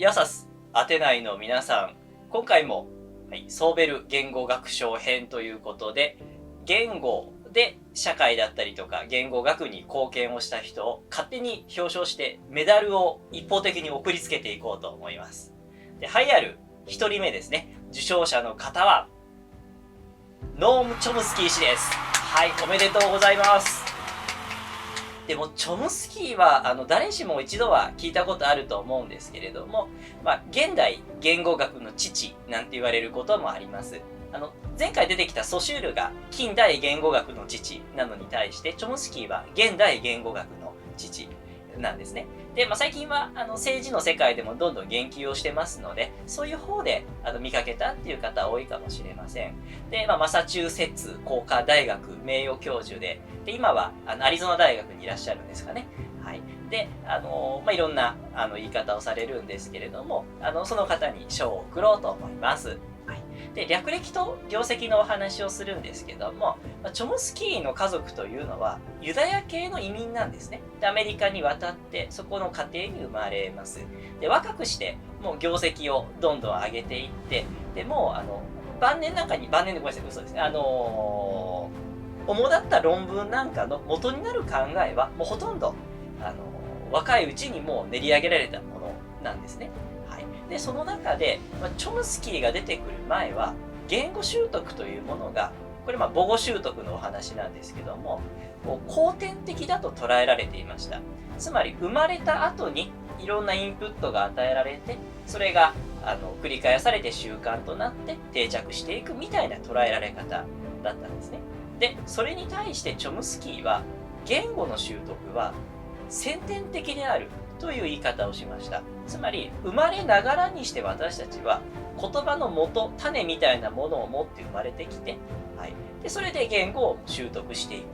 ヤサスアテナイの皆さん、今回も、ソーベル言語学賞編ということで、言語で社会だったりとか言語学に貢献をした人を勝手に表彰してメダルを一方的に送りつけていこうと思います。で、栄えある1人目ですね。受賞者の方は、ノーム・チョムスキー氏です。はい、おめでとうございます。でも、チョムスキーは、誰しも一度は聞いたことあると思うんですけれども、現代言語学の父なんて言われることもあります。前回出てきたソシュールが近代言語学の父なのに対して、チョムスキーは現代言語学の父なんですね。で、最近は政治の世界でもどんどん言及をしてますので、そういう方で見かけたっていう方多いかもしれません。で、マサチューセッツ工科大学名誉教授で、今はアリゾナ大学にいらっしゃるんですかね。はい。で、いろんな言い方をされるんですけれども、その方に賞を贈ろうと思います。はい。で、略歴と業績のお話をするんですけども、チョムスキーの家族というのはユダヤ系の移民なんですね。で、アメリカに渡ってそこの家庭に生まれます。で、若くしてもう業績をどんどん上げていって、でも晩年でごめんなさい、嘘ですね。主だった論文なんかの元になる考えはもうほとんど若いうちにもう練り上げられたものなんですね。はい。で、その中で、チョムスキーが出てくる前は言語習得というものが、これ母語習得のお話なんですけども、後天的だと捉えられていました。つまり生まれた後にいろんなインプットが与えられて、それが繰り返されて習慣となって定着していくみたいな捉えられ方だったんですね。で、それに対してチョムスキーは言語の習得は先天的であるという言い方をしました。つまり生まれながらにして私たちは言葉の元、種みたいなものを持って生まれてきて、はい、でそれで言語を習得していく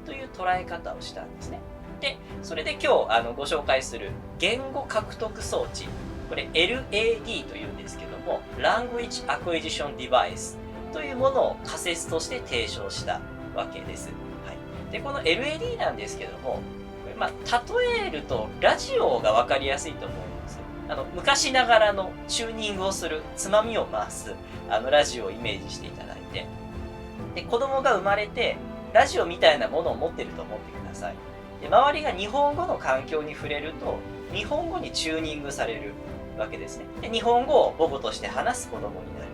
という捉え方をしたんですね。で、それで今日ご紹介する言語獲得装置、これ LAD というんですけども、Language Acquisition Device というものを仮説として提唱したわけです。はい、で、この LAD なんですけども、例えるとラジオが分かりやすいと思います。昔ながらのチューニングをする、つまみを回すラジオをイメージしていただいて、で、子供が生まれてラジオみたいなものを持ってると思ってください。で、周りが日本語の環境に触れると日本語にチューニングされるわけですね。で、日本語を母語として話す子供になる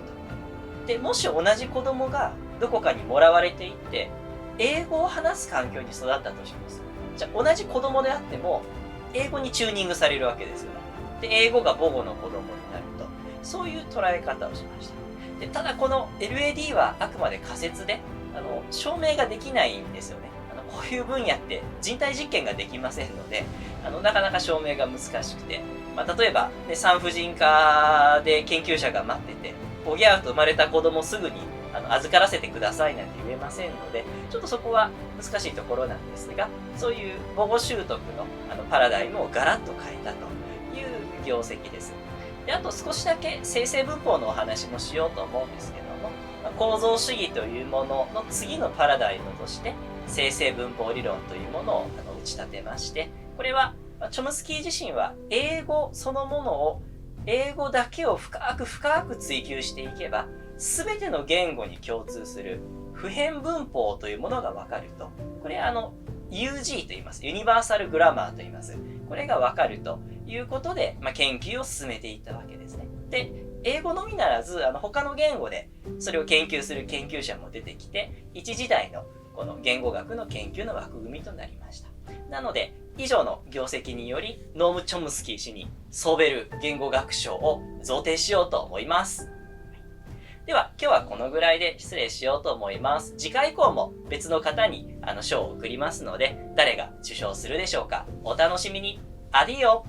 と。で、もし同じ子供がどこかにもらわれていって英語を話す環境に育ったとします。じゃあ同じ子供であっても英語にチューニングされるわけですよね。で、英語が母語の子供になると、そういう捉え方をしました。で、ただこの LAD はあくまで仮説で証明ができないんですよね。こういう分野って人体実験ができませんので、なかなか証明が難しくて、例えば、ね、産婦人科で研究者が待ってて、おぎゃーと生まれた子供すぐに預からせてくださいなんて言えませんので、ちょっとそこは難しいところなんですが、そういう母語習得のパラダイムをガラッと変えたという業績です。で、あと少しだけ生成文法のお話もしようと思うんですけども、構造主義というものの次のパラダイムとして生成文法理論というものを打ち立てまして、これはチョムスキー自身は英語そのものを、英語だけを深く追求していけば全ての言語に共通する普遍文法というものが分かると。これUG と言います。ユニバーサルグラマーと言います。これが分かるということで、研究を進めていったわけですね。で、英語のみならず他の言語でそれを研究する研究者も出てきて、一時代のこの言語学の研究の枠組みとなりました。なので、以上の業績によりノーム・チョムスキー氏にソーベル言語学賞を贈呈しようと思います。では今日はこのぐらいで失礼しようと思います。次回以降も別の方に賞を贈りますので、誰が受賞するでしょうか。お楽しみに。アディオ。